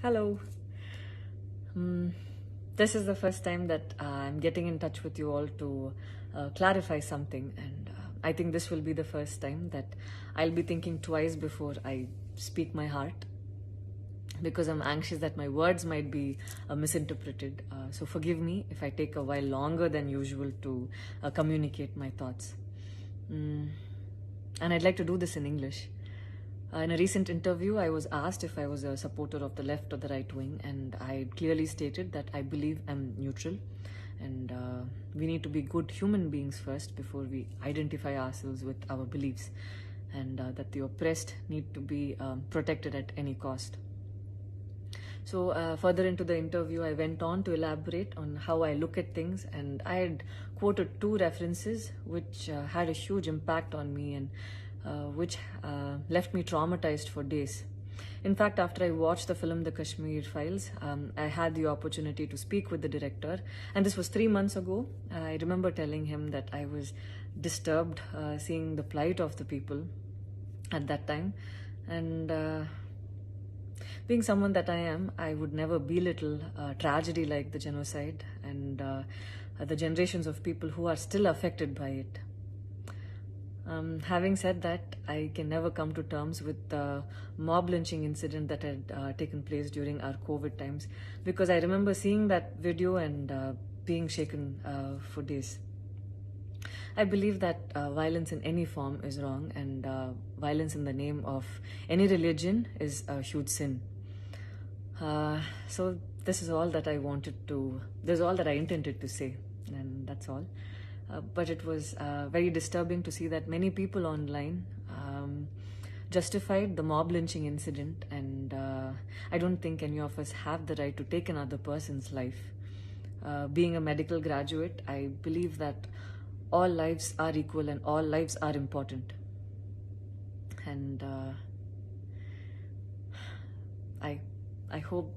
Hello. Hmm. This is the first time that I'm getting in touch with you all to clarify something, and I think this will be the first time that I'll be thinking twice before I speak my heart because I'm anxious that my words might be misinterpreted. So forgive me if I take a while longer than usual to communicate my thoughts. Mm. And I'd like to do this in English. In a recent interview, I was asked if I was a supporter of the left or the right wing, and I clearly stated that I believe I'm neutral, and we need to be good human beings first before we identify ourselves with our beliefs, and that the oppressed need to be protected at any cost. So further into the interview, I went on to elaborate on how I look at things, and I had quoted two references which had a huge impact on me and which left me traumatized for days. In fact, after I watched the film The Kashmir Files, I had the opportunity to speak with the director, and this was 3 months ago. I remember telling him that I was disturbed seeing the plight of the people at that time, and being someone that I am, I would never belittle tragedy like the genocide and the generations of people who are still affected by it. Having said that, I can never come to terms with the mob lynching incident that had taken place during our COVID times, because I remember seeing that video and being shaken for days. I believe that violence in any form is wrong, and violence in the name of any religion is a huge sin. So this is all that I this is all that I intended to say, and that's all. But it was very disturbing to see that many people online justified the mob lynching incident, and I don't think any of us have the right to take another person's life. Being a medical graduate, I believe that all lives are equal and all lives are important. And I hope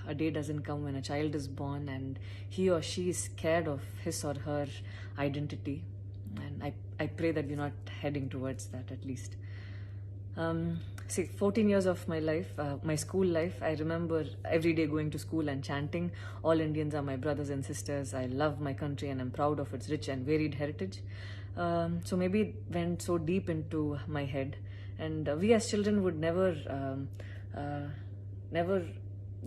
a day doesn't come when a child is born and he or she is scared of his or her identity. And I pray that we're not heading towards that, at least. 14 years of my life, my school life, I remember every day going to school and chanting, "All Indians are my brothers and sisters. I love my country and I'm proud of its rich and varied heritage." So maybe it went so deep into my head. And we as children would never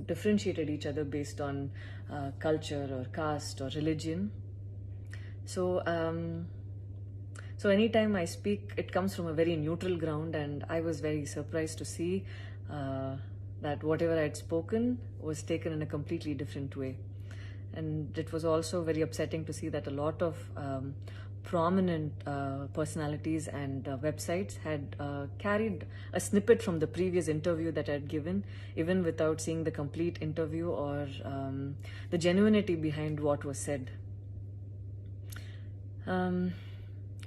differentiated each other based on culture or caste or religion. So anytime I speak, it comes from a very neutral ground, and I was very surprised to see that whatever I had spoken was taken in a completely different way. And it was also very upsetting to see that a lot of prominent personalities and websites had carried a snippet from the previous interview that I had given, even without seeing the complete interview or the genuinity behind what was said.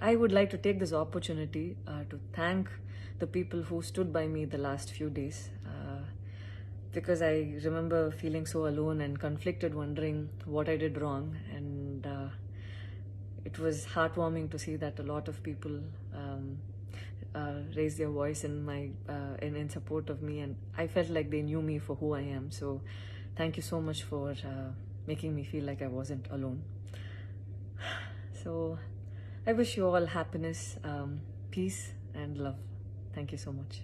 I would like to take this opportunity to thank the people who stood by me the last few days, because I remember feeling so alone and conflicted, wondering what I did wrong, and it was heartwarming to see that a lot of people raised their voice in support of me, and I felt like they knew me for who I am. So thank you so much for making me feel like I wasn't alone. So I wish you all happiness, peace, and love. Thank you so much.